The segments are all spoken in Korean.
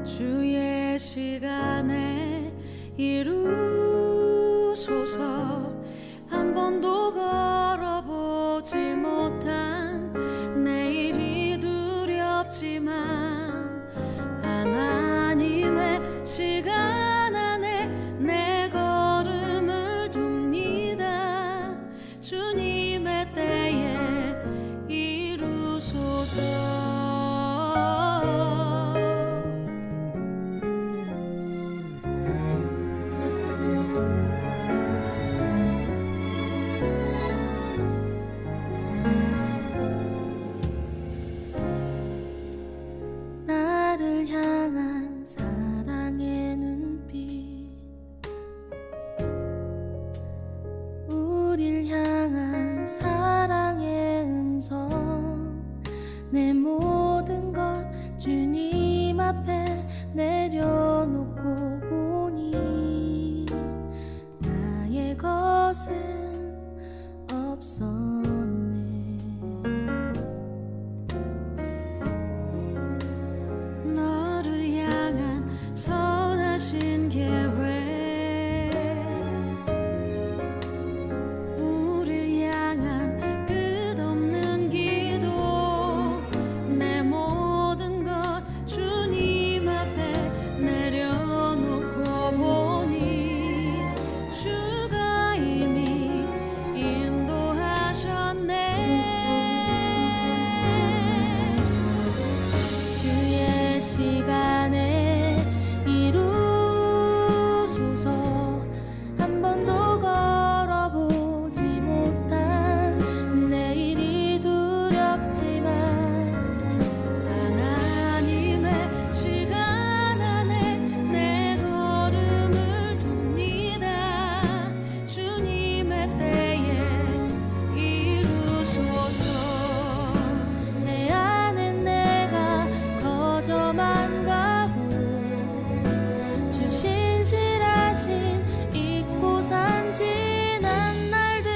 주의 시간에 이루소서. 한 번도 걸어보지 못한 내일이 두렵지만 하나님의 시간 안에 내 걸음을 둡니다. 주님의 때에 이루소서. 나를 향한 사랑의 눈빛, 우릴 향한 사랑의 음성, 내 모든 것 주님 앞에 내려놓고 보니 나의 것은 없었네. 너를 향한 선하신 계획, 우릴 향한 끝없는 기도, 내 모든 것 주님 앞에 내려놓고 보니 주가 이미 인도하셨네. 주의 시간에 이루소서. 한 번도 걸어보지 못한 내일이 두렵지만 하나님의 시간 안에 내 걸음을 둡니다. 주님의 때에 이루소서. 내 안에 내가 거저만 가고 주 신실하심 잊고 산 지난 날들,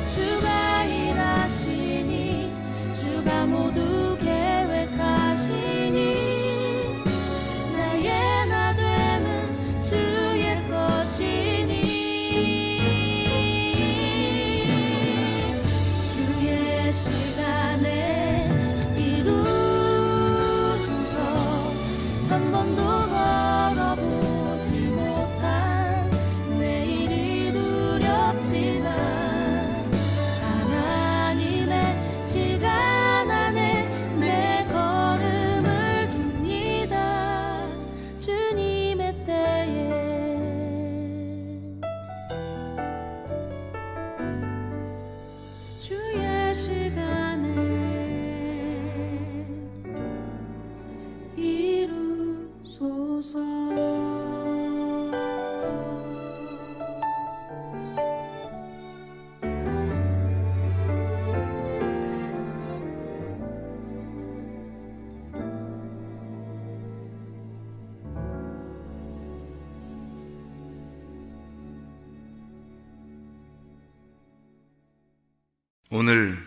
주가 일하시니 주가 모두 계획하시니 나의 나됨은 주의 것이니 주의 시간에 이루소서. 한 번도 걸어보지 못한 내일이 두렵지만 하나님의 시간 안에 내 걸음을 둡니다. 주님의 때에 주의 시간에 이루소서. 오늘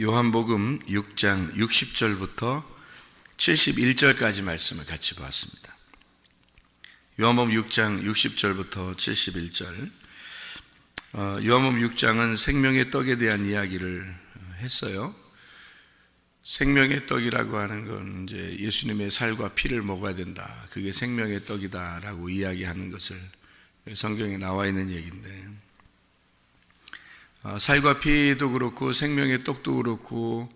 요한복음 6장 60절부터 71절까지 말씀을 같이 보았습니다. 요한복음 6장 60절부터 71절. 요한복음 6장은 생명의 떡에 대한 이야기를 했어요. 생명의 떡이라고 하는 건 이제 예수님의 살과 피를 먹어야 된다. 그게 생명의 떡이다라고 이야기하는 것을 성경에 나와 있는 얘기인데, 살과 피도 그렇고 생명의 떡도 그렇고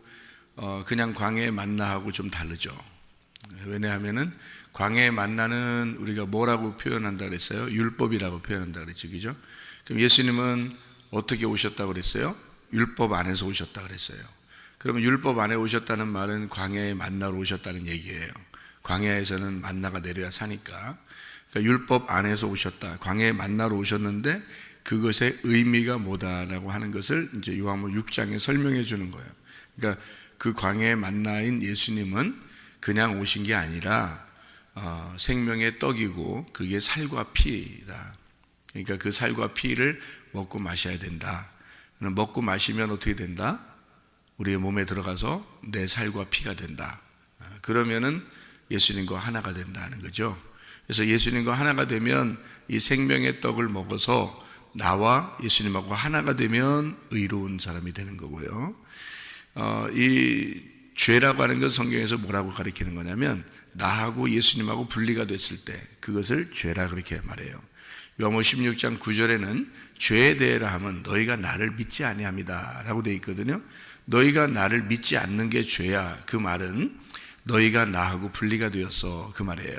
그냥 광야의 만나하고 좀 다르죠. 왜냐하면은 광야의 만나는 우리가 뭐라고 표현한다 그랬어요? 율법이라고 표현한다 그랬죠, 그죠? 그럼 예수님은 어떻게 오셨다고 그랬어요? 율법 안에서 오셨다 그랬어요. 그러면 율법 안에 오셨다는 말은 광야의 만나로 오셨다는 얘기예요. 광야에서는 만나가 내려야 사니까. 그러니까 율법 안에서 오셨다. 광야의 만나로 오셨는데 그것의 의미가 뭐다라고 하는 것을 이제 요한복음 6장에 설명해 주는 거예요. 그러니까 그 광야의 만나인 예수님은 그냥 오신 게 아니라 생명의 떡이고 그게 살과 피다. 그러니까 그 살과 피를 먹고 마셔야 된다. 먹고 마시면 어떻게 된다? 우리의 몸에 들어가서 내 살과 피가 된다. 그러면은 예수님과 하나가 된다는 거죠. 그래서 예수님과 하나가 되면 이 생명의 떡을 먹어서 나와 예수님하고 하나가 되면 의로운 사람이 되는 거고요. 이 죄라고 하는 건 성경에서 뭐라고 가리키는 거냐면 나하고 예수님하고 분리가 됐을 때 그것을 죄라 그렇게 말해요. 요한복음 16장 9절에는 죄에 대하여 하면 너희가 나를 믿지 아니함이다 라고 되어 있거든요. 너희가 나를 믿지 않는 게 죄야. 그 말은 너희가 나하고 분리가 되었어 그 말이에요.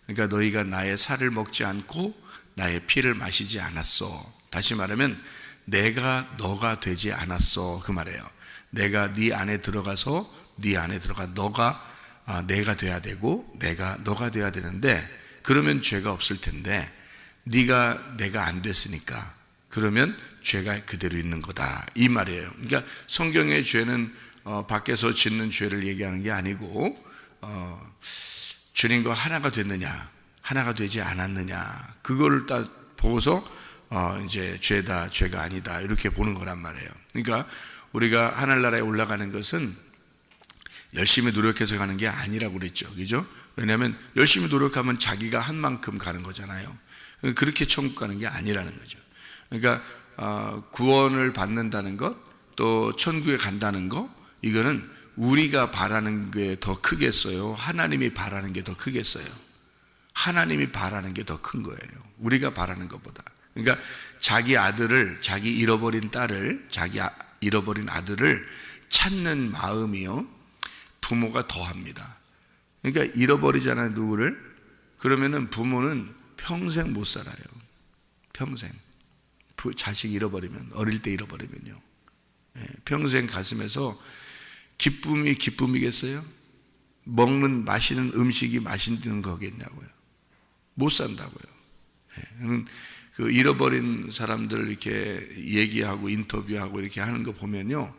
그러니까 너희가 나의 살을 먹지 않고 나의 피를 마시지 않았어. 다시 말하면 내가 너가 되지 않았어 그 말이에요. 내가 네 안에 들어가서 네 안에 들어가 너가 내가 돼야 되고 내가 너가 돼야 되는데 그러면 죄가 없을 텐데 네가 내가 안 됐으니까 그러면 죄가 그대로 있는 거다 이 말이에요. 그러니까 성경의 죄는 밖에서 짓는 죄를 얘기하는 게 아니고 주님과 하나가 됐느냐 하나가 되지 않았느냐 그거를 딱 보고서 이제 죄다 죄가 아니다 이렇게 보는 거란 말이에요. 그러니까 우리가 하늘나라에 올라가는 것은 열심히 노력해서 가는 게 아니라고 그랬죠. 그죠? 왜냐하면 열심히 노력하면 자기가 한 만큼 가는 거잖아요. 그렇게 천국 가는 게 아니라는 거죠. 그러니까 구원을 받는다는 것, 또 천국에 간다는 것, 이거는 우리가 바라는 게 더 크겠어요? 하나님이 바라는 게 더 크겠어요? 하나님이 바라는 게 더 큰 거예요. 우리가 바라는 것보다. 그러니까 자기 아들을, 자기 잃어버린 딸을, 자기 잃어버린 아들을 찾는 마음이요, 부모가 더합니다. 그러니까 잃어버리잖아요, 누구를. 그러면은 부모는 평생 못 살아요. 평생. 자식 잃어버리면, 어릴 때 잃어버리면요. 평생 가슴에서 기쁨이 기쁨이겠어요? 먹는, 마시는 음식이 맛있는 거겠냐고요. 못 산다고요. 그 잃어버린 사람들 이렇게 얘기하고 인터뷰하고 이렇게 하는 거 보면요,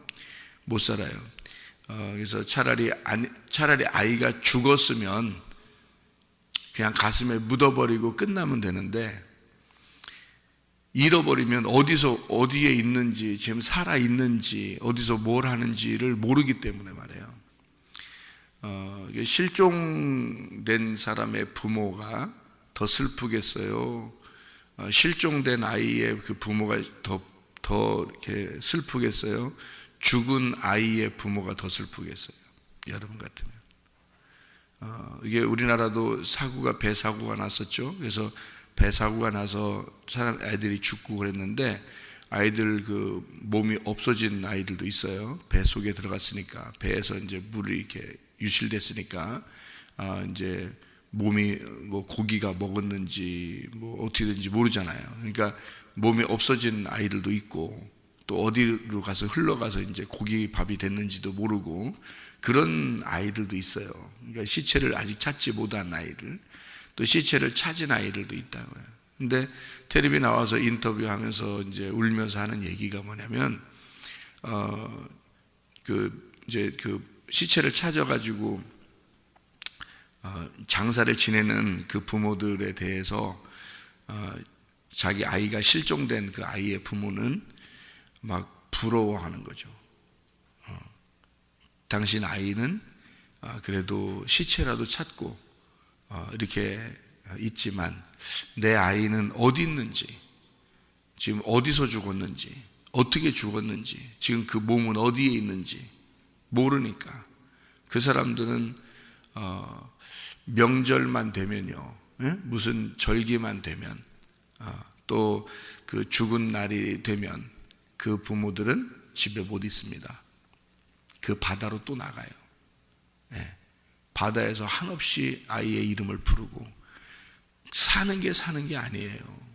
못 살아요. 그래서 차라리 아이가 죽었으면 그냥 가슴에 묻어버리고 끝나면 되는데, 잃어버리면 어디에 있는지, 지금 살아 있는지, 어디서 뭘 하는지를 모르기 때문에 말이에요. 실종된 사람의 부모가 더 슬프겠어요? 실종된 아이의 그 부모가 더 이렇게 슬프겠어요? 죽은 아이의 부모가 더 슬프겠어요? 여러분 같으면. 이게 우리나라도 배 사고가 났었죠. 그래서 배 사고가 나서 애들이 죽고 그랬는데, 아이들 그 몸이 없어진 아이들도 있어요. 배 속에 들어갔으니까, 배에서 이제 물이 이렇게 유실됐으니까, 이제 몸이 뭐 고기가 먹었는지 뭐 어떻게든지 모르잖아요. 그러니까 몸이 없어진 아이들도 있고, 또 어디로 가서 흘러가서 이제 고기 밥이 됐는지도 모르고 그런 아이들도 있어요. 그러니까 시체를 아직 찾지 못한 아이들, 또 시체를 찾은 아이들도 있다고요. 근데 텔레비 나와서 인터뷰하면서 이제 울면서 하는 얘기가 뭐냐면, 이제 그 시체를 찾아가지고 장사를 지내는 그 부모들에 대해서 자기 아이가 실종된 그 아이의 부모는 막 부러워하는 거죠. 당신 아이는 그래도 시체라도 찾고 이렇게 있지만 내 아이는 어디 있는지, 지금 어디서 죽었는지, 어떻게 죽었는지, 지금 그 몸은 어디에 있는지 모르니까 그 사람들은 명절만 되면요, 무슨 절기만 되면, 또 그 죽은 날이 되면 그 부모들은 집에 못 있습니다. 그 바다로 또 나가요. 바다에서 한없이 아이의 이름을 부르고 사는 게 아니에요.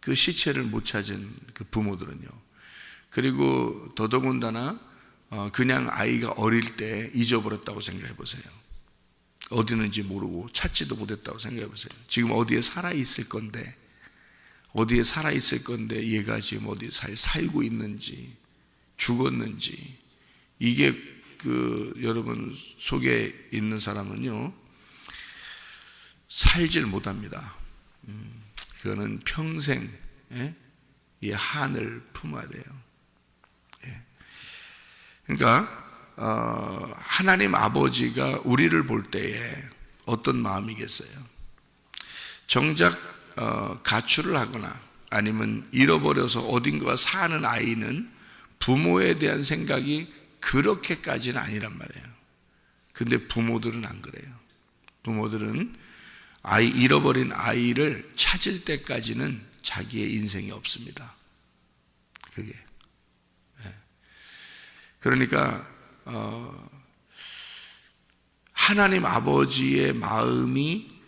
그 시체를 못 찾은 그 부모들은요. 그리고 더더군다나 그냥 아이가 어릴 때 잊어버렸다고 생각해 보세요. 어디 있는지 모르고 찾지도 못했다고 생각해 보세요. 지금 어디에 살아있을 건데, 얘가 지금 어디에 살고 있는지, 죽었는지, 이게 여러분 속에 있는 사람은요, 살질 못합니다. 그거는 평생 이 한을 품어야 돼요. 그러니까 하나님 아버지가 우리를 볼 때에 어떤 마음이겠어요? 정작 가출을 하거나 아니면 잃어버려서 어딘가 사는 아이는 부모에 대한 생각이 그렇게까지는 아니란 말이에요. 근데 부모들은 안 그래요. 부모들은 잃어버린 아이를 찾을 때까지는 자기의 인생이 없습니다. 그게. 그러니까 하나님 아버지의 마음이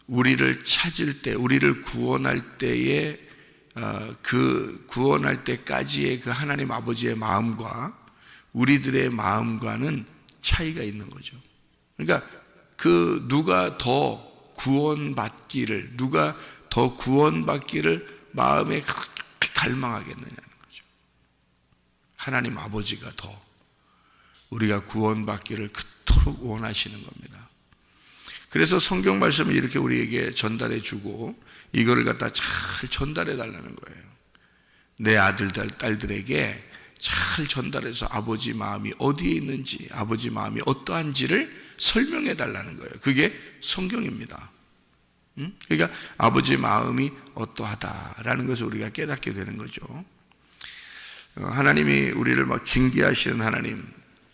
우리를 찾을 때, 우리를 구원할 때에 그 구원할 때까지의 그 하나님 아버지의 마음과 우리들의 마음과는 차이가 있는 거죠. 그러니까 그 누가 더 구원받기를, 누가 더 구원받기를 마음에 그렇게 갈망하겠느냐는 거죠. 하나님 아버지가 더 우리가 구원받기를 그토록 원하시는 겁니다. 그래서 성경 말씀을 이렇게 우리에게 전달해 주고 이거를 갖다 잘 전달해 달라는 거예요. 내 아들, 딸들에게 잘 전달해서 아버지 마음이 어디에 있는지, 아버지 마음이 어떠한지를 설명해 달라는 거예요. 그게 성경입니다. 그러니까 아버지 마음이 어떠하다라는 것을 우리가 깨닫게 되는 거죠. 하나님이 우리를 막 징계하시는 하나님,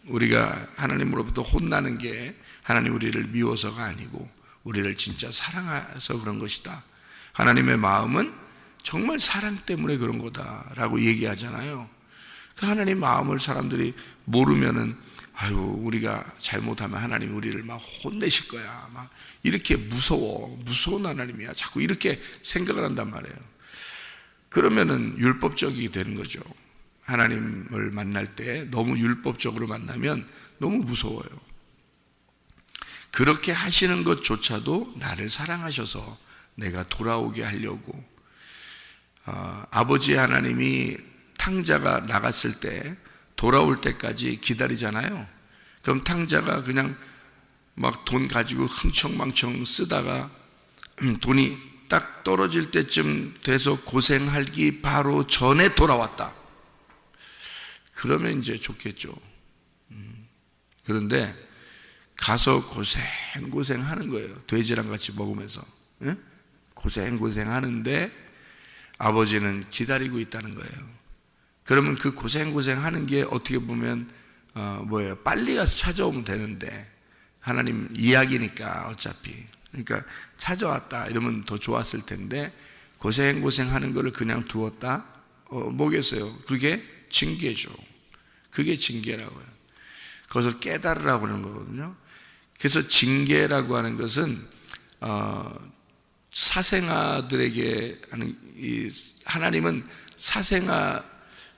우리가 하나님으로부터 혼나는 게 하나님 우리를 미워서가 아니고 우리를 진짜 사랑해서 그런 것이다. 하나님의 마음은 정말 사랑 때문에 그런 거다라고 얘기하잖아요. 그 하나님 마음을 사람들이 모르면은 우리가 잘못하면 하나님 우리를 막 혼내실 거야. 막 이렇게 무서운 하나님이야. 자꾸 이렇게 생각을 한단 말이에요. 그러면은 율법적이 되는 거죠. 하나님을 만날 때 너무 율법적으로 만나면 너무 무서워요. 그렇게 하시는 것조차도 나를 사랑하셔서 내가 돌아오게 하려고 아버지 하나님이 탕자가 나갔을 때 돌아올 때까지 기다리잖아요. 그럼 탕자가 그냥 막 돈 가지고 흥청망청 쓰다가 돈이 딱 떨어질 때쯤 돼서 고생하기 바로 전에 돌아왔다. 그러면 이제 좋겠죠. 그런데 가서 고생하는 거예요. 돼지랑 같이 먹으면서 고생 하는데 아버지는 기다리고 있다는 거예요. 그러면 그 고생하는 게 어떻게 보면 빨리 가서 찾아오면 되는데 하나님 이야기니까 어차피 그러니까 찾아왔다 이러면 더 좋았을 텐데 고생하는 거를 그냥 두었다? 뭐겠어요? 그게 징계죠. 그게 징계라고요. 그것을 깨달으라고 하는 거거든요. 그래서 징계라고 하는 것은 사생아들에게 하는 하나님은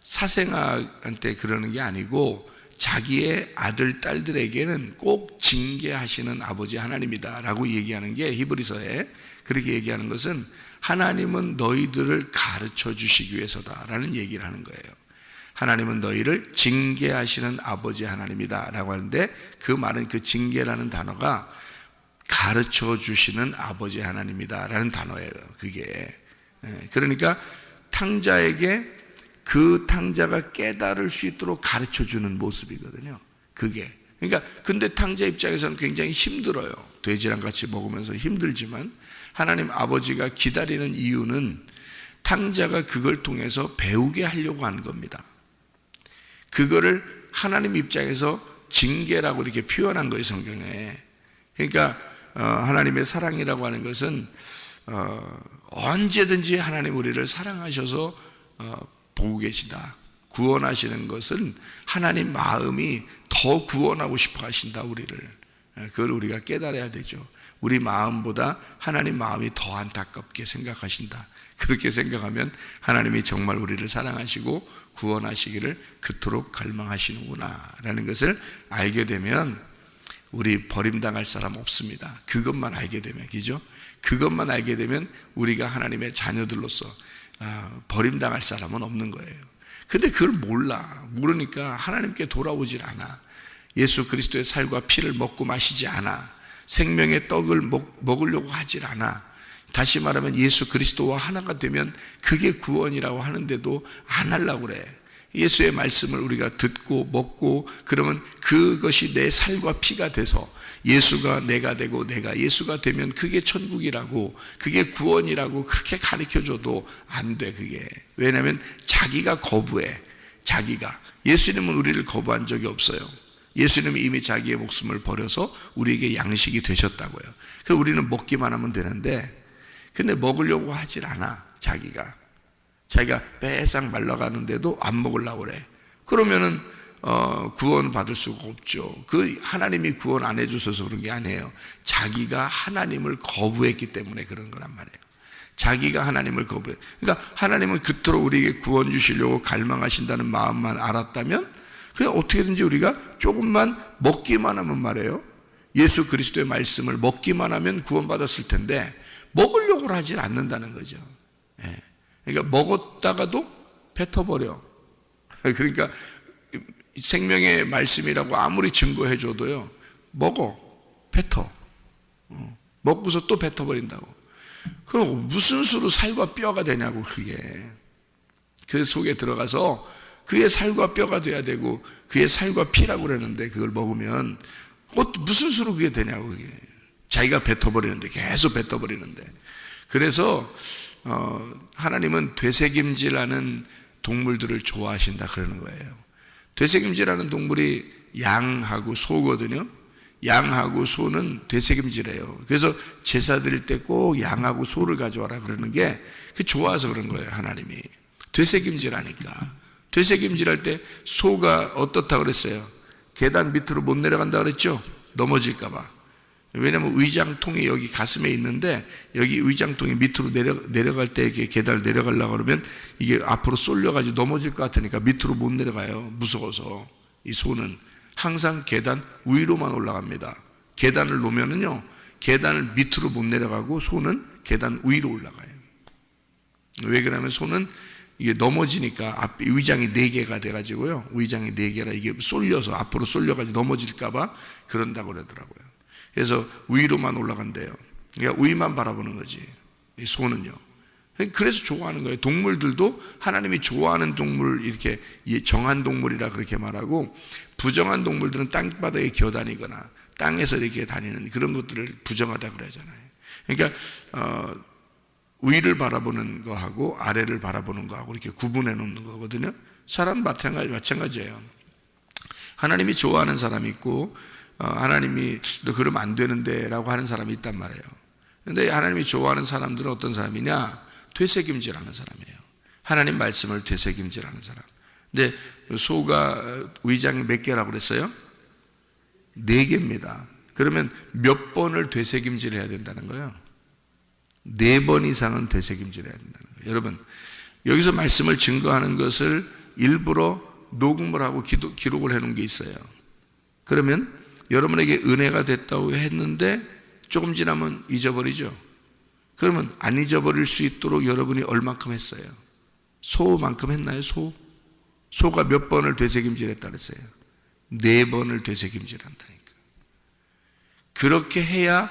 사생아한테 그러는 게 아니고 자기의 아들, 딸들에게는 꼭 징계하시는 아버지 하나님이다라고 얘기하는 게 히브리서에 그렇게 얘기하는 것은 하나님은 너희들을 가르쳐 주시기 위해서다라는 얘기를 하는 거예요. 하나님은 너희를 징계하시는 아버지 하나님이다라고 하는데 그 말은 그 징계라는 단어가 가르쳐 주시는 아버지 하나님이다라는 단어예요. 그게 그러니까 탕자에게 그 탕자가 깨달을 수 있도록 가르쳐 주는 모습이거든요. 그게 그러니까 근데 탕자 입장에서는 굉장히 힘들어요. 돼지랑 같이 먹으면서 힘들지만 하나님 아버지가 기다리는 이유는 탕자가 그걸 통해서 배우게 하려고 하는 겁니다. 그거를 하나님 입장에서 징계라고 이렇게 표현한 거예요, 성경에. 그러니까 하나님의 사랑이라고 하는 것은 언제든지 하나님 우리를 사랑하셔서 보고 계시다. 구원하시는 것은 하나님 마음이 더 구원하고 싶어 하신다, 우리를. 그걸 우리가 깨달아야 되죠. 우리 마음보다 하나님 마음이 더 안타깝게 생각하신다. 그렇게 생각하면 하나님이 정말 우리를 사랑하시고 구원하시기를 그토록 갈망하시는구나 라는 것을 알게 되면 우리 버림당할 사람 없습니다. 그것만 알게 되면, 그죠? 그것만 알게 되면 우리가 하나님의 자녀들로서 버림당할 사람은 없는 거예요. 근데 그걸 모르니까 하나님께 돌아오질 않아. 예수 그리스도의 살과 피를 먹고 마시지 않아. 생명의 떡을 먹으려고 하질 않아. 다시 말하면 예수 그리스도와 하나가 되면 그게 구원이라고 하는데도 안 하려고 그래. 예수의 말씀을 우리가 듣고 먹고 그러면 그것이 내 살과 피가 돼서 예수가 내가 되고 내가 예수가 되면 그게 천국이라고 그게 구원이라고 그렇게 가르쳐줘도 안 돼. 그게 왜냐하면 자기가 거부해. 자기가 예수님은 우리를 거부한 적이 없어요. 예수님은 이미 자기의 목숨을 버려서 우리에게 양식이 되셨다고요. 그래서 우리는 먹기만 하면 되는데 근데 먹으려고 하질 않아. 자기가 빼싹 말라가는데도 안 먹으려고 그래. 그러면은 구원 받을 수가 없죠. 그 하나님이 구원 안 해주셔서 그런 게 아니에요. 자기가 하나님을 거부했기 때문에 그런 거란 말이에요. 자기가 하나님을 거부해. 그러니까 하나님은 그토록 우리에게 구원 주시려고 갈망하신다는 마음만 알았다면 그냥 어떻게든지 우리가 조금만 먹기만 하면 말이에요. 예수 그리스도의 말씀을 먹기만 하면 구원받았을 텐데 먹으려고 하질 않는다는 거죠. 그러니까 먹었다가도 뱉어버려. 그러니까 생명의 말씀이라고 아무리 증거해줘도요, 먹어, 뱉어. 먹고서 또 뱉어버린다고. 그럼 무슨 수로 살과 뼈가 되냐고. 그게 그 속에 들어가서 그의 살과 뼈가 돼야 되고 그의 살과 피라고 그러는데 그걸 먹으면 무슨 수로 그게 되냐고. 그게 자기가 뱉어버리는데, 계속 뱉어버리는데. 그래서 하나님은 되새김질하는 동물들을 좋아하신다 그러는 거예요. 되새김질하는 동물이 양하고 소거든요. 양하고 소는 되새김질해요. 그래서 제사 드릴 때 꼭 양하고 소를 가져와라 그러는 게 그 좋아서 그런 거예요. 하나님이 되새김질하니까. 되새김질할 때 소가 어떻다고 그랬어요? 계단 밑으로 못 내려간다 그랬죠? 넘어질까 봐. 왜냐면 의장통이 여기 가슴에 있는데 여기 의장통이 밑으로 내려갈 때 이렇게 계단을 내려가려고 그러면 이게 앞으로 쏠려가지고 넘어질 것 같으니까 밑으로 못 내려가요. 무서워서. 이 소는 항상 계단 위로만 올라갑니다. 계단을 놓으면은요, 계단을 밑으로 못 내려가고 소는 계단 위로 올라가요. 왜 그러냐면 소는 이게 넘어지니까 앞 의장이 4개가 돼가지고요. 의장이 4개라 이게 쏠려서 앞으로 쏠려가지고 넘어질까봐 그런다고 그러더라고요. 그래서 위로만 올라간대요. 그러니까 위만 바라보는 거지. 이 소는요. 그래서 좋아하는 거예요. 동물들도 하나님이 좋아하는 동물 이렇게 정한 동물이라 그렇게 말하고 부정한 동물들은 땅바닥에 기어다니거나 땅에서 이렇게 다니는 그런 것들을 부정하다 그러잖아요. 그러니까 위를 바라보는 거하고 아래를 바라보는 거하고 이렇게 구분해 놓는 거거든요. 사람 마찬가지예요. 하나님이 좋아하는 사람이 있고 하나님이 너 그러면 안 되는데 라고 하는 사람이 있단 말이에요. 그런데 하나님이 좋아하는 사람들은 어떤 사람이냐? 되새김질하는 사람이에요. 하나님 말씀을 되새김질하는 사람. 근데 소가 위장이 몇 개라고 그랬어요? 4개입니다. 그러면 몇 번을 되새김질해야 된다는 거예요? 4번 이상은 되새김질해야 된다는 거예요. 여러분, 여기서 말씀을 증거하는 것을 일부러 녹음을 하고 기록을 해놓은 게 있어요. 그러면 여러분에게 은혜가 됐다고 했는데 조금 지나면 잊어버리죠. 그러면 안 잊어버릴 수 있도록 여러분이 얼마큼 했어요? 소만큼 했나요? 소가 몇 번을 되새김질했다 그랬어요? 4번을 되새김질한다니까. 그렇게 해야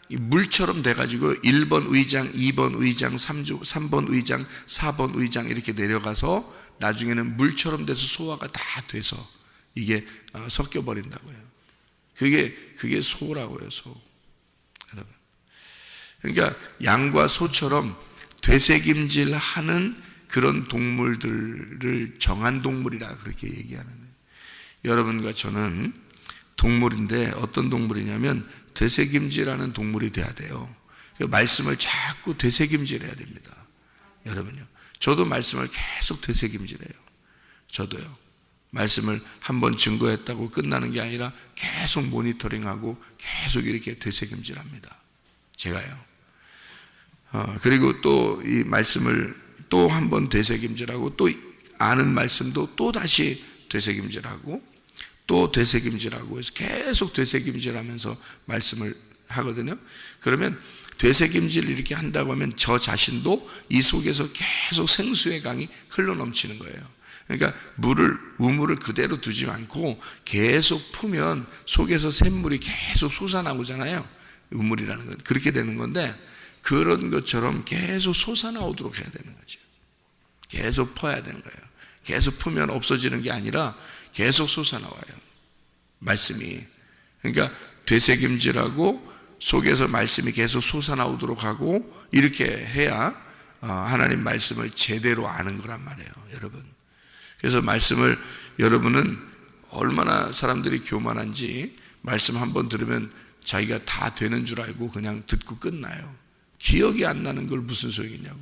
물처럼 돼가지고 1번 의장, 2번 의장, 3번 의장, 4번 의장 이렇게 내려가서 나중에는 물처럼 돼서 소화가 다 돼서 이게 섞여버린다고요. 그게 소라고요, 소. 여러분. 그러니까 양과 소처럼 되새김질하는 그런 동물들을 정한 동물이라 그렇게 얘기하는 거예요. 여러분과 저는 동물인데 어떤 동물이냐면 되새김질하는 동물이 돼야 돼요. 말씀을 자꾸 되새김질해야 됩니다. 여러분요. 저도 말씀을 계속 되새김질해요. 저도요. 말씀을 한번 증거했다고 끝나는 게 아니라 계속 모니터링하고 계속 이렇게 되새김질합니다. 제가요. 그리고 또 이 말씀을 또 한번 되새김질하고 또 아는 말씀도 또 다시 되새김질하고 또 되새김질하고 해서 계속 되새김질하면서 말씀을 하거든요. 그러면 되새김질 이렇게 한다고 하면 저 자신도 이 속에서 계속 생수의 강이 흘러넘치는 거예요. 그러니까 우물을 그대로 두지 않고 계속 풀면 속에서 샘물이 계속 솟아나오잖아요. 우물이라는 건 그렇게 되는 건데 그런 것처럼 계속 솟아나오도록 해야 되는 거죠. 계속 퍼야 되는 거예요. 계속 풀면 없어지는 게 아니라 계속 솟아나와요. 말씀이. 그러니까 되새김질하고 속에서 말씀이 계속 솟아나오도록 하고 이렇게 해야 하나님 말씀을 제대로 아는 거란 말이에요, 여러분. 그래서 말씀을 여러분은 얼마나 사람들이 교만한지 말씀 한번 들으면 자기가 다 되는 줄 알고 그냥 듣고 끝나요. 기억이 안 나는 걸 무슨 소용이냐고.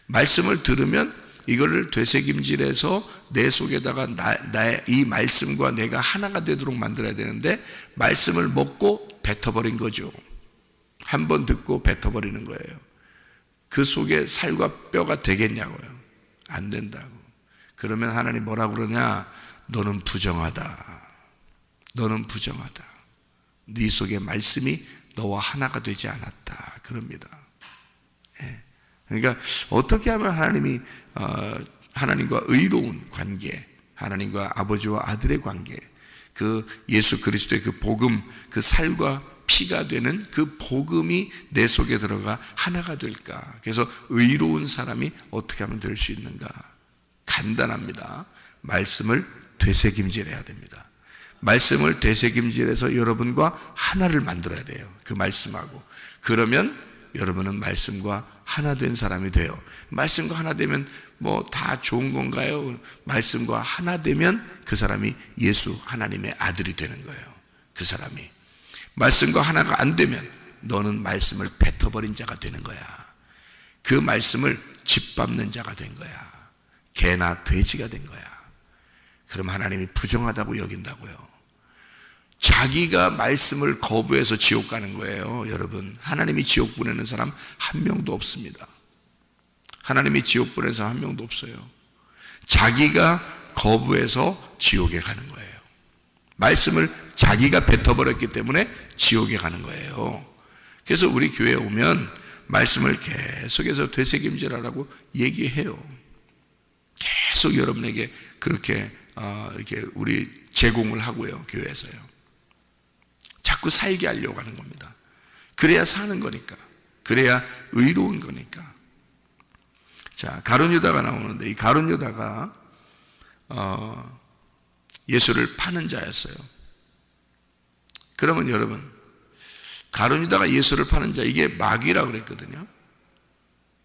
말씀을 들으면 이거를 되새김질해서 내 속에다가 나의 이 말씀과 내가 하나가 되도록 만들어야 되는데 말씀을 먹고 뱉어버린 거죠. 한 번 듣고 뱉어버리는 거예요. 그 속에 살과 뼈가 되겠냐고요. 안 된다고. 그러면 하나님 뭐라고 그러냐? 너는 부정하다. 너는 부정하다. 네 속에 말씀이 너와 하나가 되지 않았다. 그럽니다. 예. 그러니까 어떻게 하면 하나님과 의로운 관계, 하나님과 아버지와 아들의 관계, 그 예수 그리스도의 그 복음, 그 살과 피가 되는 그 복음이 내 속에 들어가 하나가 될까? 그래서 의로운 사람이 어떻게 하면 될 수 있는가? 간단합니다. 말씀을 되새김질해야 됩니다. 말씀을 되새김질해서 여러분과 하나를 만들어야 돼요. 그 말씀하고. 그러면 여러분은 말씀과 하나 된 사람이 돼요. 말씀과 하나 되면 뭐 다 좋은 건가요? 말씀과 하나 되면 그 사람이 예수 하나님의 아들이 되는 거예요. 그 사람이. 말씀과 하나가 안 되면 너는 말씀을 뱉어버린 자가 되는 거야. 그 말씀을 짓밟는 자가 된 거야. 개나 돼지가 된 거야. 그럼 하나님이 부정하다고 여긴다고요. 자기가 말씀을 거부해서 지옥 가는 거예요, 여러분. 하나님이 지옥 보내는 사람 한 명도 없습니다. 하나님이 지옥 보내는 사람 한 명도 없어요. 자기가 거부해서 지옥에 가는 거예요. 말씀을 자기가 뱉어버렸기 때문에 지옥에 가는 거예요. 그래서 우리 교회에 오면 말씀을 계속해서 되새김질하라고 얘기해요. 계속 여러분에게 그렇게 이렇게 우리 제공을 하고요, 교회에서요. 자꾸 살게 하려고 하는 겁니다. 그래야 사는 거니까. 그래야 의로운 거니까. 자, 가룟 유다가 나오는데 이 가룟 유다가 예수를 파는 자였어요. 그러면 여러분, 가룟 유다가 예수를 파는 자, 이게 마귀라고 그랬거든요.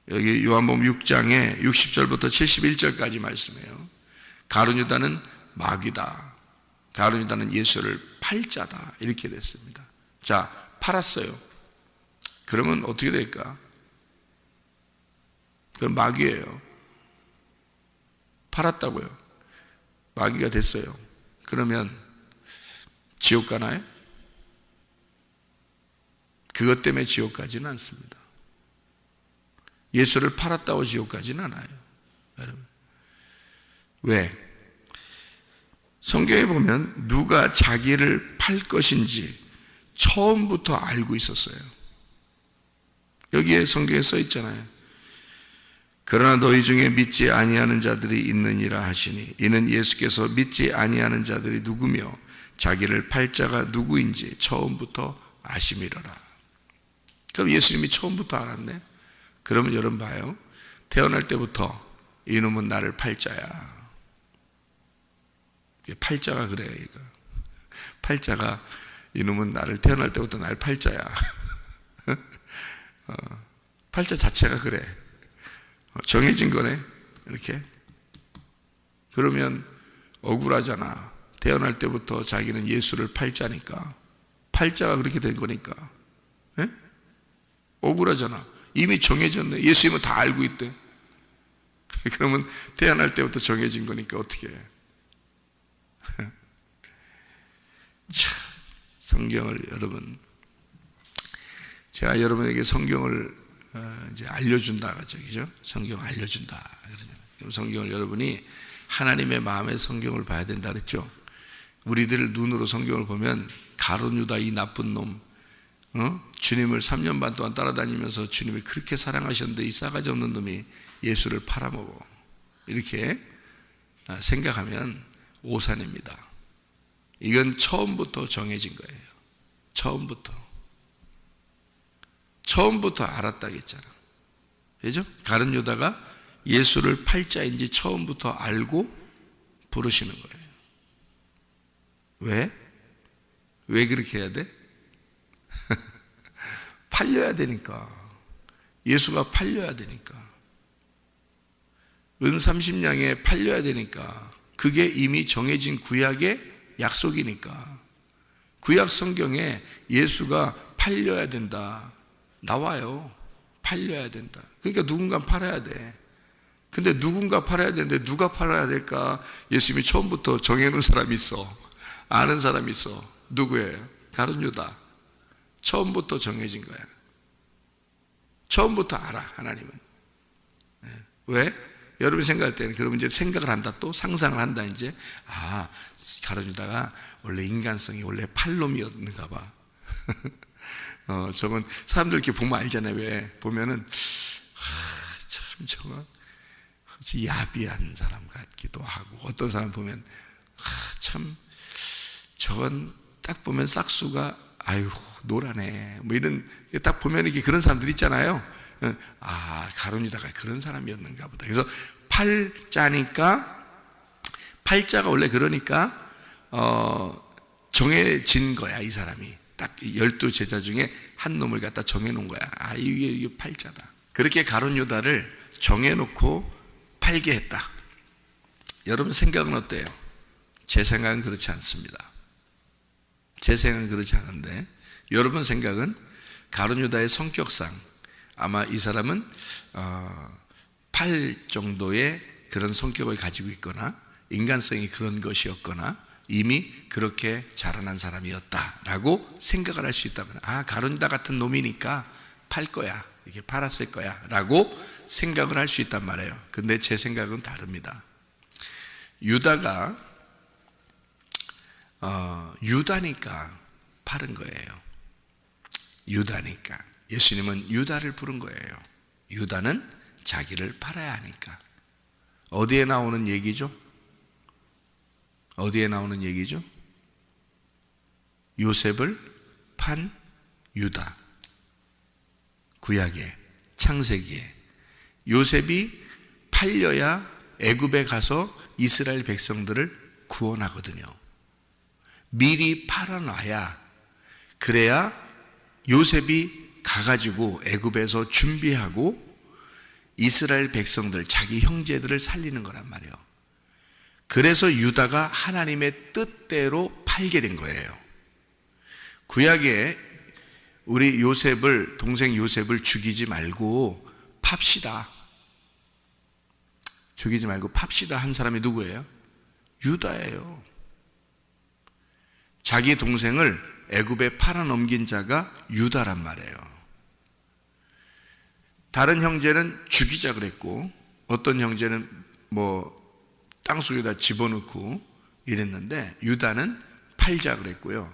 여기 요한복음 6장에 60절부터 71절까지 말씀해요. 가룟 유다는 마귀다. 가룟 유다는 예수를 팔 자다. 이렇게 됐습니다. 자, 팔았어요. 그러면 어떻게 될까? 그건 마귀예요. 팔았다고요. 마귀가 됐어요. 그러면 지옥 가나요? 그것 때문에 지옥 가지는 않습니다. 예수를 팔았다고 지옥 가지는 않아요, 여러분. 왜? 성경에 보면 누가 자기를 팔 것인지 처음부터 알고 있었어요. 여기에 성경에 써 있잖아요. 그러나 너희 중에 믿지 아니하는 자들이 있느니라 하시니 이는 예수께서 믿지 아니하는 자들이 누구며 자기를 팔 자가 누구인지 처음부터 아심이로라. 그럼 예수님이 처음부터 알았네. 그러면 여러분 봐요. 태어날 때부터 이놈은 나를 팔 자야. 팔자가 그래. 이거. 팔자가 이놈은 나를 태어날 때부터 날 팔자야. 팔자 자체가 그래. 정해진 거네. 이렇게. 그러면 억울하잖아. 태어날 때부터 자기는 예수를 팔자니까. 팔자가 그렇게 된 거니까. 에? 억울하잖아. 이미 정해졌네. 예수님은 다 알고 있대. 그러면 태어날 때부터 정해진 거니까 어떻게 해? 자, 성경을 여러분, 제가 여러분에게 성경을 이제 알려준다, 그죠? 성경 알려준다. 그럼 성경을 여러분이 하나님의 마음의 성경을 봐야 된다 그랬죠? 우리들 눈으로 성경을 보면 가룟 유다 이 나쁜 놈, 주님을 3년 반 동안 따라다니면서 주님이 그렇게 사랑하셨는데 이 싸가지 없는 놈이 예수를 팔아먹어. 이렇게 생각하면 오산입니다. 이건 처음부터 정해진 거예요. 처음부터 알았다겠잖아. 그죠? 가룟 유다가 예수를 팔자인지 처음부터 알고 부르시는 거예요. 왜? 왜 그렇게 해야 돼? 팔려야 되니까. 예수가 팔려야 되니까. 은 30냥에 팔려야 되니까. 그게 이미 정해진 구약의 약속이니까. 구약 성경에 예수가 팔려야 된다 나와요. 팔려야 된다. 그러니까 누군가 팔아야 돼. 근데 누군가 팔아야 되는데 누가 팔아야 될까? 예수님이 처음부터 정해놓은 사람이 있어. 아는 사람이 있어. 누구예요? 가룟 유다. 처음부터 정해진 거야. 처음부터 알아, 하나님은. 왜? 여러분 생각할 때는 그러면 이제 생각을 한다, 또 상상을 한다. 이제 가룟 유다가 원래 인간성이 원래 팔놈이었는가 봐. 저건 사람들 이렇게 보면 알잖아요. 왜? 보면은 참 저건 야비한 사람 같기도 하고, 어떤 사람 보면 참 저건 딱 보면 싹수가 아유 노라네 뭐 이런, 딱 보면 이렇게 그런 사람들 있잖아요. 가룟 유다가 그런 사람이었는가 보다. 그래서 팔자니까, 팔자가 원래 그러니까 정해진 거야. 이 사람이 딱 12제자 중에 한 놈을 갖다 정해놓은 거야. 이게 팔자다. 그렇게 가룟 유다를 정해놓고 팔게 했다. 여러분 생각은 어때요? 제 생각은 그렇지 않습니다. 제 생각은 그렇지 않은데, 여러분 생각은 가룟 유다의 성격상 아마 이 사람은 팔 정도의 그런 성격을 가지고 있거나 인간성이 그런 것이었거나 이미 그렇게 자라난 사람이었다라고 생각을 할 수 있다면, 가룟 유다 같은 놈이니까 팔 거야, 이렇게 팔았을 거야 라고 생각을 할 수 있단 말이에요. 근데 제 생각은 다릅니다. 유다가 유다니까 팔은 거예요. 유다니까. 예수님은 유다를 부른 거예요. 유다는 자기를 팔아야 하니까. 어디에 나오는 얘기죠? 어디에 나오는 얘기죠? 요셉을 판 유다. 구약에, 창세기에 요셉이 팔려야 애굽에 가서 이스라엘 백성들을 구원하거든요. 미리 팔아놔야, 그래야 요셉이 가가지고 애굽에서 준비하고 이스라엘 백성들, 자기 형제들을 살리는 거란 말이에요. 그래서 유다가 하나님의 뜻대로 팔게 된 거예요. 구약에 우리 요셉을, 동생 요셉을 죽이지 말고 팝시다. 죽이지 말고 팝시다 한 사람이 누구예요? 유다예요. 자기 동생을 애굽에 팔아넘긴 자가 유다란 말이에요. 다른 형제는 죽이자 그랬고, 어떤 형제는 땅속에다 집어넣고 이랬는데, 유다는 팔자 그랬고요.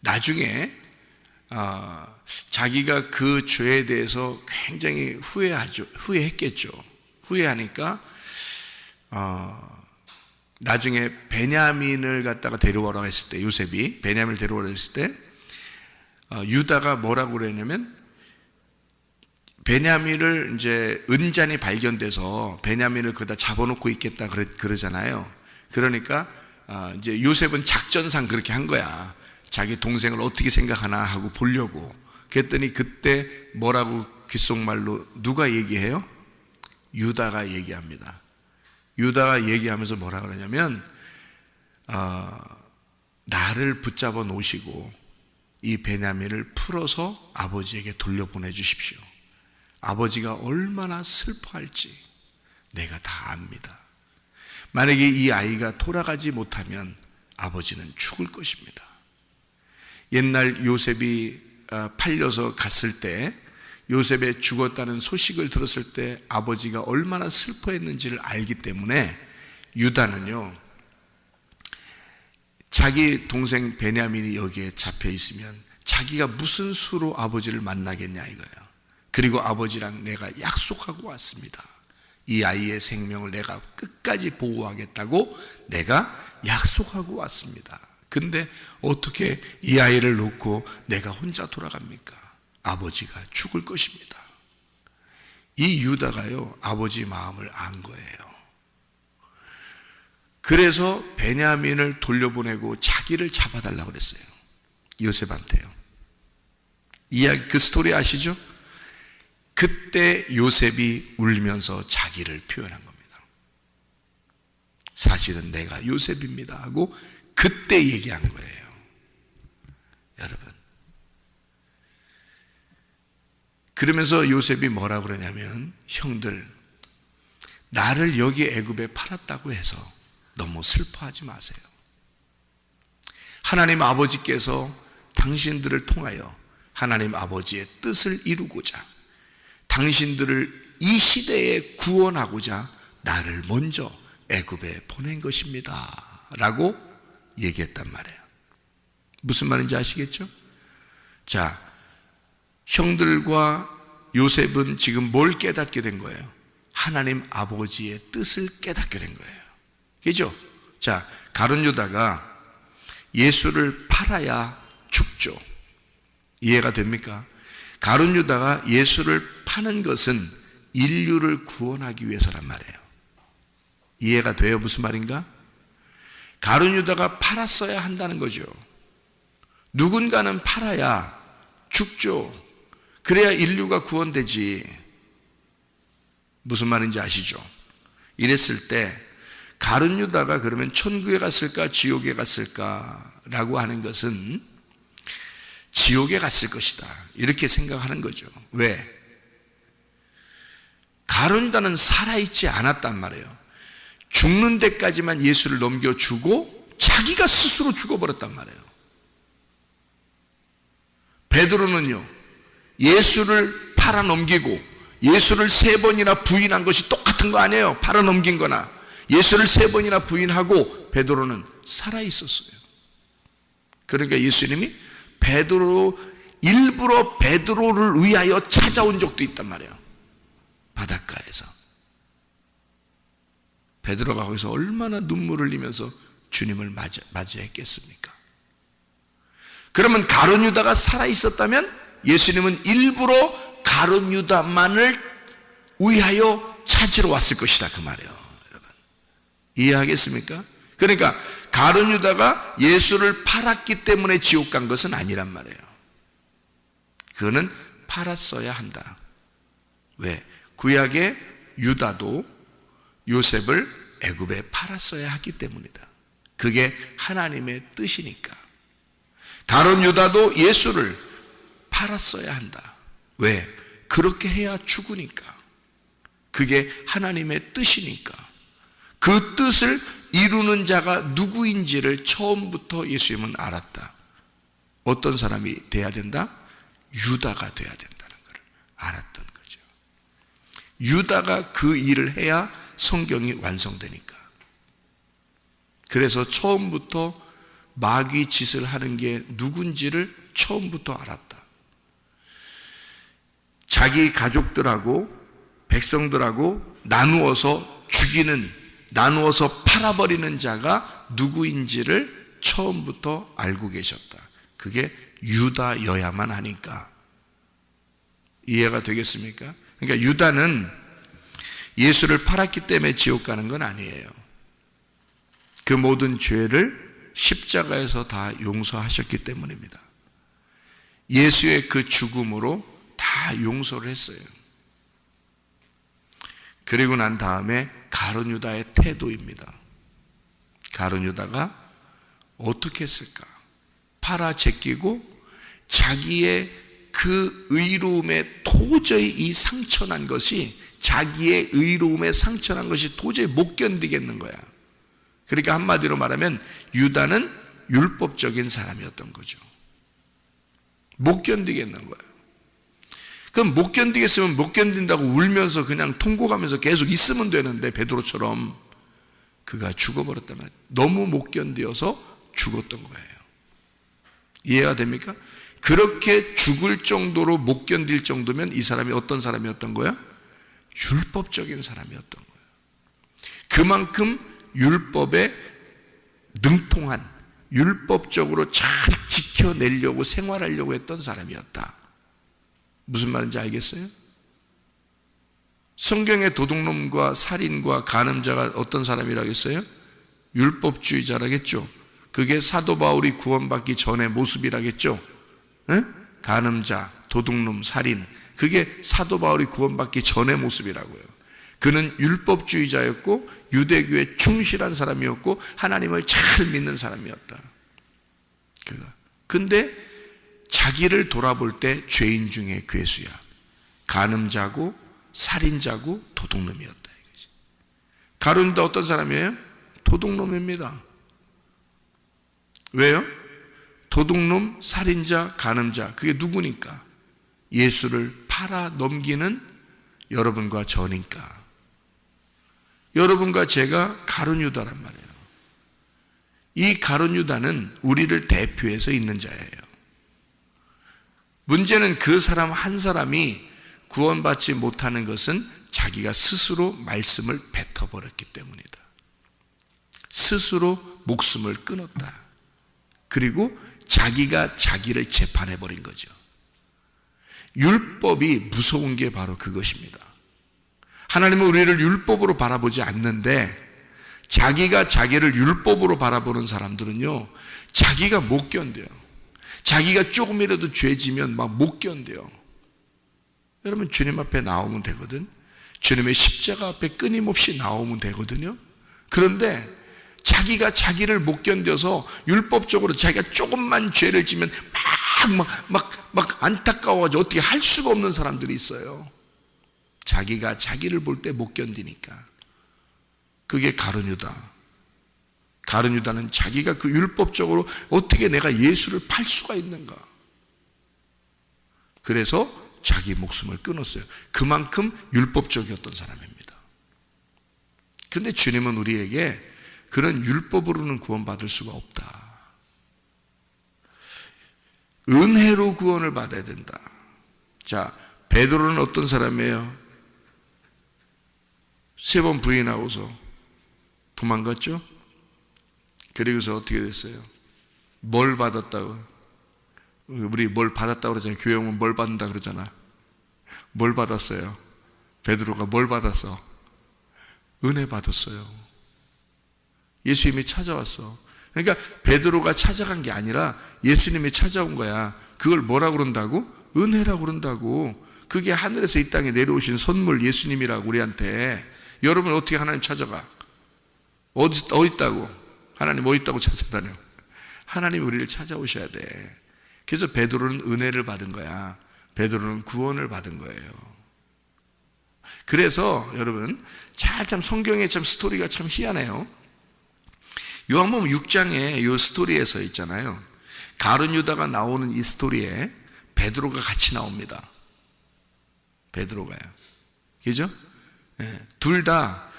나중에 자기가 그 죄에 대해서 굉장히 후회했겠죠. 후회하니까 나중에 베냐민을 갖다가 데려오라고 했을 때, 요셉이 베냐민을 데려오라고 했을 때 유다가 뭐라고 그랬냐면, 베냐민을 이제 은잔이 발견돼서 베냐민을 거기다 잡아놓고 있겠다 그러잖아요. 그러니까 이제 요셉은 작전상 그렇게 한 거야. 자기 동생을 어떻게 생각하나 하고 보려고. 그랬더니 그때 뭐라고 귓속말로 누가 얘기해요? 유다가 얘기합니다. 유다가 얘기하면서 뭐라 그러냐면, 나를 붙잡아 놓으시고 이 베냐민을 풀어서 아버지에게 돌려보내 주십시오. 아버지가 얼마나 슬퍼할지 내가 다 압니다. 만약에 이 아이가 돌아가지 못하면 아버지는 죽을 것입니다. 옛날 요셉이 팔려서 갔을 때, 요셉의 죽었다는 소식을 들었을 때 아버지가 얼마나 슬퍼했는지를 알기 때문에 유다는요, 자기 동생 베냐민이 여기에 잡혀 있으면 자기가 무슨 수로 아버지를 만나겠냐 이거예요. 그리고 아버지랑 내가 약속하고 왔습니다. 이 아이의 생명을 내가 끝까지 보호하겠다고 내가 약속하고 왔습니다. 근데 어떻게 이 아이를 놓고 내가 혼자 돌아갑니까? 아버지가 죽을 것입니다. 이 유다가요, 아버지 마음을 안 거예요. 그래서 베냐민을 돌려보내고 자기를 잡아달라고 그랬어요. 요셉한테요. 그 스토리 아시죠? 그때 요셉이 울면서 자기를 표현한 겁니다. 사실은 내가 요셉입니다 하고 그때 얘기하는 거예요. 여러분, 그러면서 요셉이 뭐라고 그러냐면, 형들, 나를 여기 애굽에 팔았다고 해서 너무 슬퍼하지 마세요. 하나님 아버지께서 당신들을 통하여 하나님 아버지의 뜻을 이루고자, 당신들을 이 시대에 구원하고자 나를 먼저 애굽에 보낸 것입니다 라고 얘기했단 말이에요. 무슨 말인지 아시겠죠? 자, 형들과 요셉은 지금 뭘 깨닫게 된 거예요? 하나님 아버지의 뜻을 깨닫게 된 거예요. 그죠? 자, 가룟 유다가 예수를 팔아야 죽죠. 이해가 됩니까? 가룟 유다가 예수를 파는 것은 인류를 구원하기 위해서란 말이에요. 이해가 돼요? 무슨 말인가? 가룟 유다가 팔았어야 한다는 거죠. 누군가는 팔아야 죽죠. 그래야 인류가 구원되지. 무슨 말인지 아시죠? 이랬을 때 가룟 유다가 그러면 천국에 갔을까 지옥에 갔을까라고 하는 것은 지옥에 갔을 것이다 이렇게 생각하는 거죠. 왜? 가룟 유다는 살아있지 않았단 말이에요. 죽는 데까지만 예수를 넘겨주고 자기가 스스로 죽어버렸단 말이에요. 베드로는요, 예수를 팔아넘기고 예수를 3번이나 부인한 것이 똑같은 거 아니에요. 팔아넘긴 거나. 예수를 3번이나 부인하고 베드로는 살아있었어요. 그러니까 예수님이 일부러 베드로를 위하여 찾아온 적도 있단 말이에요. 바닷가에서. 베드로가 거기서 얼마나 눈물을 흘리면서 주님을 맞이했겠습니까? 그러면 가룟 유다가 살아있었다면 예수님은 일부러 가룟 유다만을 위하여 찾으러 왔을 것이다 그 말이에요. 여러분, 이해하겠습니까? 그러니까 가룟 유다가 예수를 팔았기 때문에 지옥 간 것은 아니란 말이에요. 그거는 팔았어야 한다. 왜? 구약의 유다도 요셉을 애굽에 팔았어야 하기 때문이다. 그게 하나님의 뜻이니까. 가룟 유다도 예수를 팔았어야 한다. 왜? 그렇게 해야 죽으니까. 그게 하나님의 뜻이니까. 그 뜻을 이루는 자가 누구인지를 처음부터 예수님은 알았다. 어떤 사람이 돼야 된다? 유다가 돼야 된다는 것을 알았던 거죠. 유다가 그 일을 해야 성경이 완성되니까. 그래서 처음부터 마귀 짓을 하는 게 누군지를 처음부터 알았다. 자기 가족들하고 백성들하고 나누어서 죽이는, 나누어서 팔아버리는 자가 누구인지를 처음부터 알고 계셨다. 그게 유다여야만 하니까. 이해가 되겠습니까? 그러니까 유다는 예수를 팔았기 때문에 지옥 가는 건 아니에요. 그 모든 죄를 십자가에서 다 용서하셨기 때문입니다. 예수의 그 죽음으로 다 용서를 했어요. 그리고 난 다음에 가룟 유다의 태도입니다. 가룟 유다가 어떻게 했을까? 팔아 제끼고 자기의 그 의로움에 도저히 이 상처난 것이, 자기의 의로움에 상처난 것이 도저히 못 견디겠는 거야. 그러니까 한마디로 말하면 유다는 율법적인 사람이었던 거죠. 못 견디겠는 거예요. 그럼 못 견디겠으면 못 견딘다고 울면서 그냥 통곡하면서 계속 있으면 되는데, 베드로처럼 그가 죽어버렸다면 너무 못 견디어서 죽었던 거예요. 이해가 됩니까? 그렇게 죽을 정도로 못 견딜 정도면 이 사람이 어떤 사람이었던 거야? 율법적인 사람이었던 거예요. 그만큼 율법에 능통한, 율법적으로 잘 지켜내려고 생활하려고 했던 사람이었다. 무슨 말인지 알겠어요? 성경의 도둑놈과 살인과 간음자가 어떤 사람이라고 했어요? 율법주의자라겠죠. 그게 사도 바울이 구원받기 전의 모습이라겠죠. 간음자, 도둑놈, 살인, 그게 사도 바울이 구원받기 전의 모습이라고요. 그는 율법주의자였고 유대교에 충실한 사람이었고 하나님을 잘 믿는 사람이었다. 근데 자기를 돌아볼 때 죄인 중에 괴수야. 간음자고 살인자고 도둑놈이었다 이거지. 가룟 유다 어떤 사람이에요? 도둑놈입니다. 왜요? 도둑놈, 살인자, 간음자, 그게 누구니까? 예수를 팔아 넘기는 여러분과 저니까. 여러분과 제가 가룟 유다란 말이에요. 이 가룟 유다는 우리를 대표해서 있는 자예요. 문제는 그 사람 한 사람이 구원받지 못하는 것은 자기가 스스로 말씀을 뱉어버렸기 때문이다. 스스로 목숨을 끊었다. 그리고 자기가 자기를 재판해버린 거죠. 율법이 무서운 게 바로 그것입니다. 하나님은 우리를 율법으로 바라보지 않는데 자기가 자기를 율법으로 바라보는 사람들은요, 자기가 못 견뎌요. 자기가 조금이라도 죄지면 막 못 견뎌요. 여러분, 주님 앞에 나오면 되거든. 주님의 십자가 앞에 끊임없이 나오면 되거든요. 그런데 자기가 자기를 못 견뎌서 율법적으로 자기가 조금만 죄를 지면 막 안타까워가지고 어떻게 할 수가 없는 사람들이 있어요. 자기가 자기를 볼 때 못 견디니까. 그게 가룟 유다. 가룟 유다는 자기가 그 율법적으로 어떻게 내가 예수를 팔 수가 있는가. 그래서 자기 목숨을 끊었어요. 그만큼 율법적이었던 사람입니다. 그런데 주님은 우리에게 그런 율법으로는 구원받을 수가 없다. 은혜로 구원을 받아야 된다. 자, 베드로는 어떤 사람이에요? 3번 부인하고서 도망갔죠? 그리고서 어떻게 됐어요? 뭘 받았다고? 우리 뭘 받았다고 그러잖아요. 교회 오면 뭘 받는다 그러잖아. 뭘 받았어요? 베드로가 뭘 받았어? 은혜 받았어요. 예수님이 찾아왔어. 그러니까 베드로가 찾아간 게 아니라 예수님이 찾아온 거야. 그걸 뭐라고 그런다고? 은혜라고 그런다고. 그게 하늘에서 이 땅에 내려오신 선물 예수님이라고 우리한테. 여러분 어떻게 하나님 찾아가? 어디 있다고? 하나님 어디 있다고 찾아다녀? 하나님 우리를 찾아오셔야 돼. 그래서 베드로는 은혜를 받은 거야. 베드로는 구원을 받은 거예요. 그래서 여러분 참 성경의 참 스토리가 참 희한해요. 요한복음 6장에 요 스토리에서 있잖아요. 가룟 유다가 나오는 이 스토리에 베드로가 같이 나옵니다. 베드로가요. 그죠? 네. 둘 다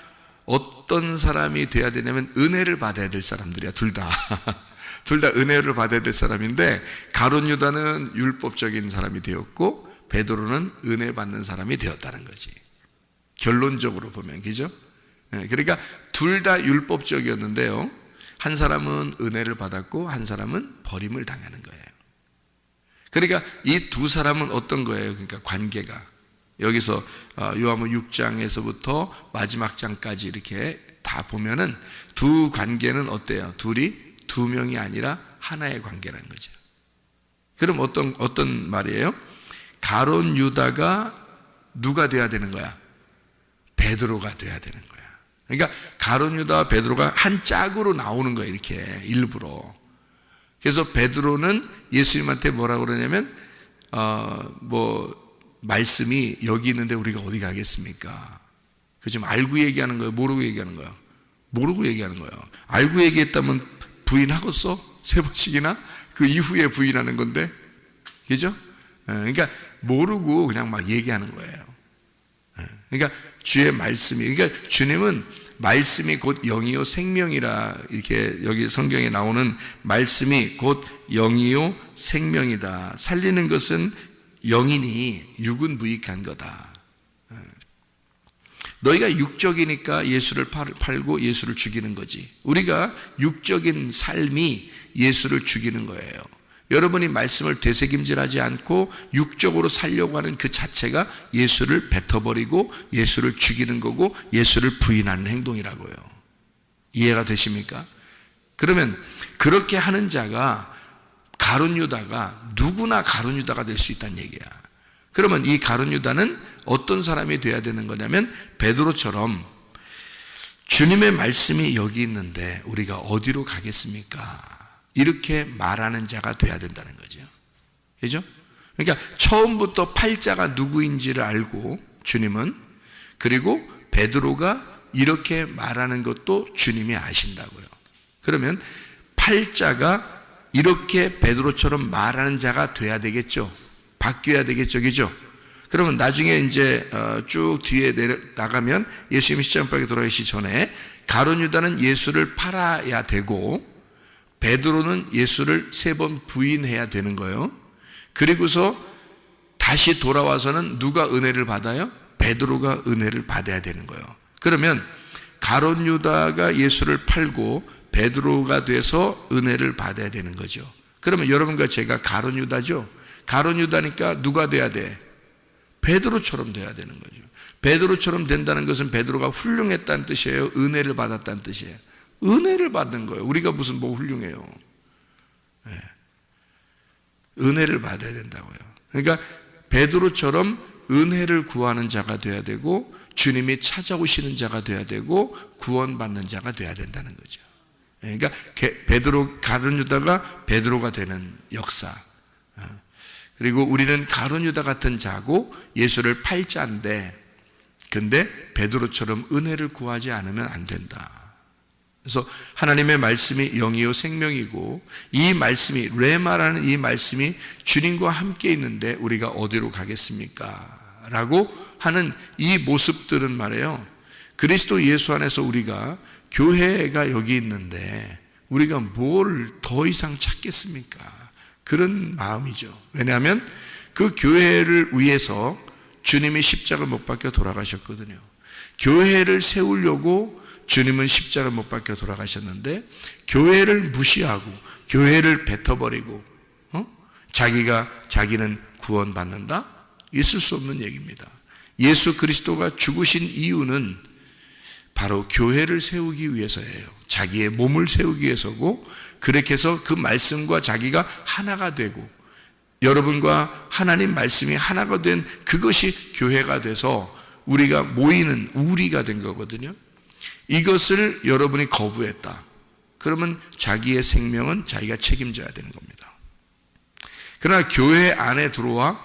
어떤 사람이 돼야 되냐면 은혜를 받아야 될 사람들이야. 둘 다. 둘 다 은혜를 받아야 될 사람인데 가룟 유다는 율법적인 사람이 되었고 베드로는 은혜 받는 사람이 되었다는 거지. 결론적으로 보면. 그죠? 네. 그러니까 둘 다 율법적이었는데요. 한 사람은 은혜를 받았고 한 사람은 버림을 당하는 거예요. 그러니까 이 두 사람은 어떤 거예요? 그러니까 관계가 여기서 요한복음 6장에서부터 마지막 장까지 이렇게 다 보면은 두 관계는 어때요? 둘이 두 명이 아니라 하나의 관계라는 거죠. 그럼 어떤 말이에요? 가룟 유다가 누가 돼야 되는 거야? 베드로가 돼야 되는 거야. 그러니까 가룟 유다와 베드로가 한 짝으로 나오는 거예요. 이렇게 일부러. 그래서 베드로는 예수님한테 뭐라고 그러냐면 말씀이 여기 있는데 우리가 어디 가겠습니까? 그 지금 알고 얘기하는 거예요? 모르고 얘기하는 거예요? 모르고 얘기하는 거예요. 알고 얘기했다면 부인하겠어? 3번씩이나? 그 이후에 부인하는 건데. 그죠? 그러니까 모르고 그냥 막 얘기하는 거예요. 그러니까 주의 말씀이, 그러니까 주님은 말씀이 곧 영이요 생명이라 이렇게 여기 성경에 나오는 말씀이 곧 영이요 생명이다. 살리는 것은 영이니 육은 무익한 거다. 너희가 육적이니까 예수를 팔고 예수를 죽이는 거지. 우리가 육적인 삶이 예수를 죽이는 거예요. 여러분이 말씀을 되새김질하지 않고 육적으로 살려고 하는 그 자체가 예수를 뱉어버리고 예수를 죽이는 거고 예수를 부인하는 행동이라고요. 이해가 되십니까? 그러면 그렇게 하는 자가 가룟 유다가 누구나 가룟 유다가 될 수 있다는 얘기야. 그러면 이 가룟 유다는 어떤 사람이 돼야 되는 거냐면 베드로처럼 주님의 말씀이 여기 있는데 우리가 어디로 가겠습니까? 이렇게 말하는 자가 돼야 된다는 거죠. 그죠? 그러니까 처음부터 팔자가 누구인지를 알고 주님은, 그리고 베드로가 이렇게 말하는 것도 주님이 아신다고요. 그러면 팔자가 이렇게 베드로처럼 말하는 자가 돼야 되겠죠. 바뀌어야 되겠죠. 그죠? 그러면 나중에 이제 쭉 뒤에 나가면 예수님이 십자가에 돌아가시기 전에 가룟 유다는 예수를 팔아야 되고 베드로는 예수를 3번 부인해야 되는 거예요. 그리고서 다시 돌아와서는 누가 은혜를 받아요? 베드로가 은혜를 받아야 되는 거예요. 그러면 가룟 유다가 예수를 팔고 베드로가 돼서 은혜를 받아야 되는 거죠. 그러면 여러분과 제가 가룟 유다죠. 가룟 유다니까 누가 돼야 돼? 베드로처럼 돼야 되는 거죠. 베드로처럼 된다는 것은 베드로가 훌륭했다는 뜻이에요? 은혜를 받았다는 뜻이에요? 은혜를 받는 거예요. 우리가 무슨 뭐 훌륭해요? 네. 은혜를 받아야 된다고요. 그러니까 베드로처럼 은혜를 구하는 자가 돼야 되고 주님이 찾아오시는 자가 돼야 되고 구원받는 자가 돼야 된다는 거죠. 그러니까 베드로, 가룟 유다가 베드로가 되는 역사. 그리고 우리는 가룟 유다 같은 자고 예수를 팔 자인데, 근데 베드로처럼 은혜를 구하지 않으면 안 된다. 그래서 하나님의 말씀이 영이요 생명이고 이 말씀이 레마라는 이 말씀이 주님과 함께 있는데 우리가 어디로 가겠습니까? 라고 하는 이 모습들은 말이에요. 그리스도 예수 안에서 우리가 교회가 여기 있는데 우리가 뭘 더 이상 찾겠습니까? 그런 마음이죠. 왜냐하면 그 교회를 위해서 주님이 십자가 못 박혀 돌아가셨거든요. 교회를 세우려고 주님은 십자가 못 박혀 돌아가셨는데 교회를 무시하고 교회를 뱉어버리고 자기는 구원받는다? 있을 수 없는 얘기입니다. 예수 그리스도가 죽으신 이유는 바로 교회를 세우기 위해서예요. 자기의 몸을 세우기 위해서고, 그렇게 해서 그 말씀과 자기가 하나가 되고 여러분과 하나님 말씀이 하나가 된 그것이 교회가 돼서 우리가 모이는 우리가 된 거거든요. 이것을 여러분이 거부했다. 그러면 자기의 생명은 자기가 책임져야 되는 겁니다. 그러나 교회 안에 들어와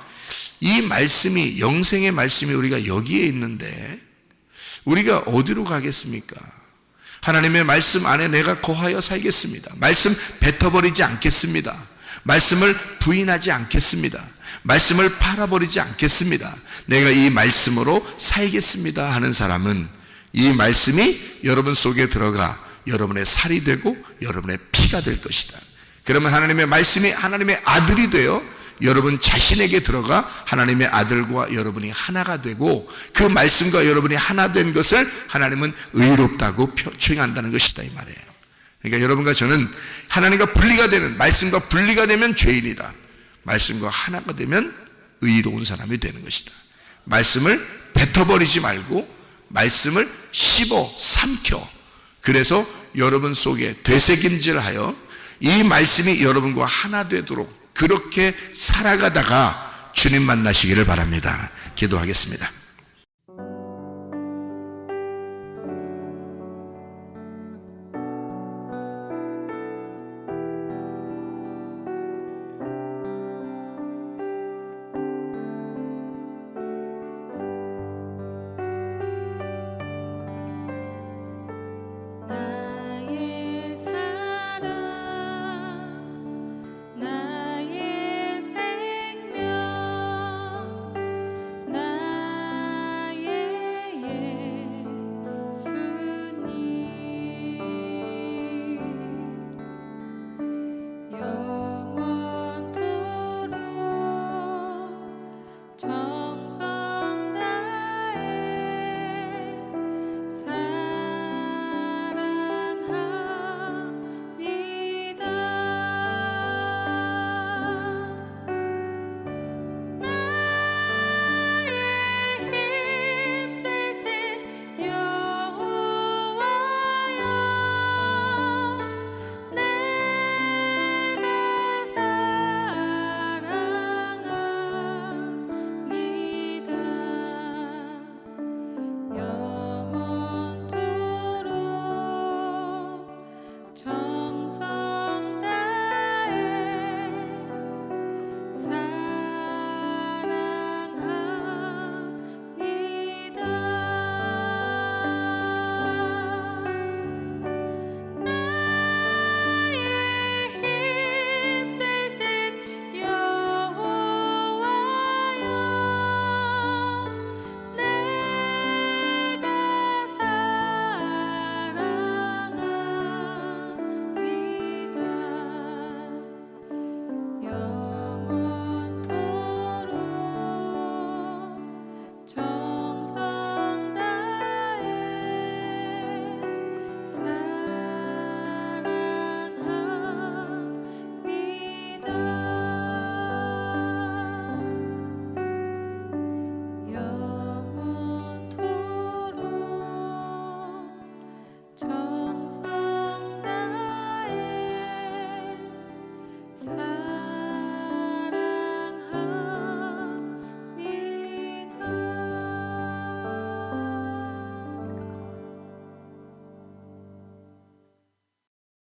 이 말씀이, 영생의 말씀이 우리가 여기에 있는데 우리가 어디로 가겠습니까? 하나님의 말씀 안에 내가 거하여 살겠습니다. 말씀 뱉어버리지 않겠습니다. 말씀을 부인하지 않겠습니다. 말씀을 팔아버리지 않겠습니다. 내가 이 말씀으로 살겠습니다 하는 사람은 이 말씀이 여러분 속에 들어가 여러분의 살이 되고 여러분의 피가 될 것이다. 그러면 하나님의 말씀이 하나님의 아들이 되어 여러분 자신에게 들어가 하나님의 아들과 여러분이 하나가 되고 그 말씀과 여러분이 하나 된 것을 하나님은 의롭다고 표현한다는 것이다 이 말이에요. 그러니까 여러분과 저는 하나님과 분리가 되는, 말씀과 분리가 되면 죄인이다. 말씀과 하나가 되면 의로운 사람이 되는 것이다. 말씀을 뱉어버리지 말고 말씀을 씹어 삼켜, 그래서 여러분 속에 되새김질하여 이 말씀이 여러분과 하나 되도록 그렇게 살아가다가 주님 만나시기를 바랍니다. 기도하겠습니다. 나의 사랑, 나의 생명, 나 저